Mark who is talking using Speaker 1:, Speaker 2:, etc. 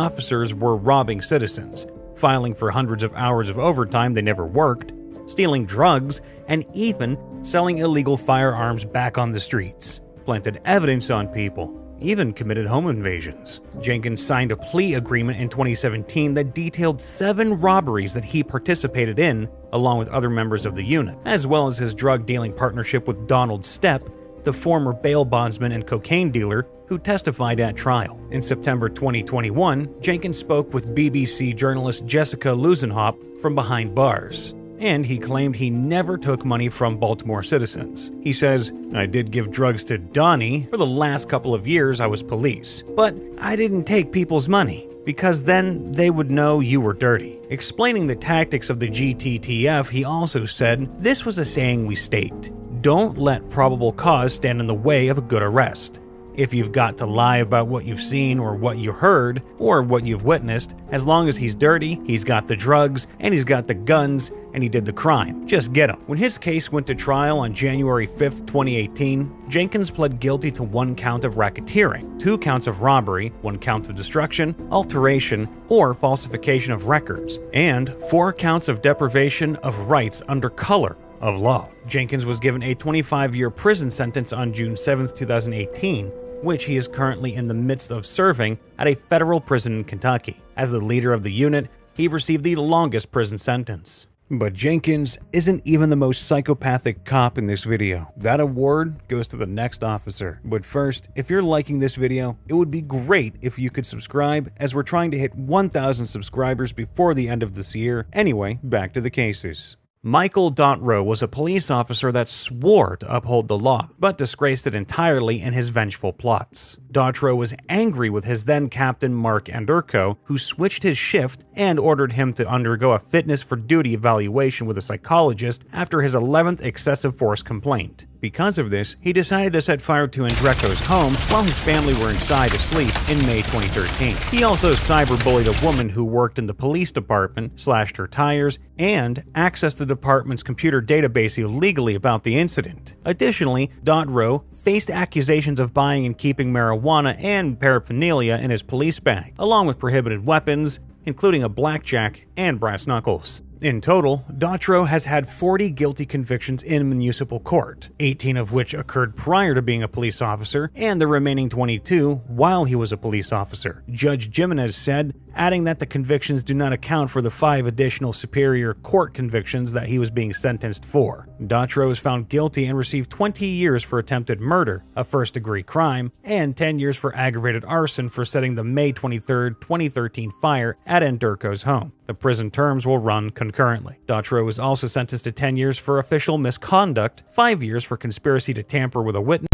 Speaker 1: officers were robbing citizens, filing for hundreds of hours of overtime they never worked, stealing drugs, and even selling illegal firearms back on the streets. Planted evidence on people, even committed home invasions. Jenkins signed a plea agreement in 2017 that detailed 7 robberies that he participated in, along with other members of the unit, as well as his drug-dealing partnership with Donald Stepp, the former bail bondsman and cocaine dealer who testified at trial. In September 2021, Jenkins spoke with BBC journalist Jessica Lusenhop from behind bars, and he claimed he never took money from Baltimore citizens. He says, "I did give drugs to Donnie. For the last couple of years I was police, but I didn't take people's money, because then they would know you were dirty." Explaining the tactics of the GTTF, he also said, "This was a saying we state. Don't let probable cause stand in the way of a good arrest. If you've got to lie about what you've seen or what you heard or what you've witnessed, as long as he's dirty, he's got the drugs, and he's got the guns, and he did the crime. Just get him." When his case went to trial on January 5th, 2018, Jenkins pled guilty to 1 count of racketeering, 2 counts of robbery, 1 count of destruction, alteration, or falsification of records, and 4 counts of deprivation of rights under color of law. Jenkins was given a 25-year prison sentence on June 7, 2018, which he is currently in the midst of serving at a federal prison in Kentucky. As the leader of the unit, he received the longest prison sentence. But Jenkins isn't even the most psychopathic cop in this video. That award goes to the next officer. But first, if you're liking this video, it would be great if you could subscribe, as we're trying to hit 1,000 subscribers before the end of this year. Anyway, back to the cases. Michael Rowe was a police officer that swore to uphold the law, but disgraced it entirely in his vengeful plots. Rowe was angry with his then-captain Mark Anderko, who switched his shift and ordered him to undergo a fitness for duty evaluation with a psychologist after his 11th excessive force complaint. Because of this, he decided to set fire to Andreko's home while his family were inside asleep in May 2013. He also cyberbullied a woman who worked in the police department, slashed her tires, and accessed the department's computer database illegally about the incident. Additionally, Rowe faced accusations of buying and keeping marijuana and paraphernalia in his police bag, along with prohibited weapons, including a blackjack and brass knuckles. In total, Rowe has had 40 guilty convictions in municipal court, 18 of which occurred prior to being a police officer, and the remaining 22 while he was a police officer. Judge Jimenez said, adding that the convictions do not account for the 5 additional superior court convictions that he was being sentenced for. Rowe was found guilty and received 20 years for attempted murder, a first-degree crime, and 10 years for aggravated arson for setting the May 23, 2013 fire at Anderko's home. The prison terms will run concurrently. Rowe was also sentenced to 10 years for official misconduct, 5 years for conspiracy to tamper with a witness,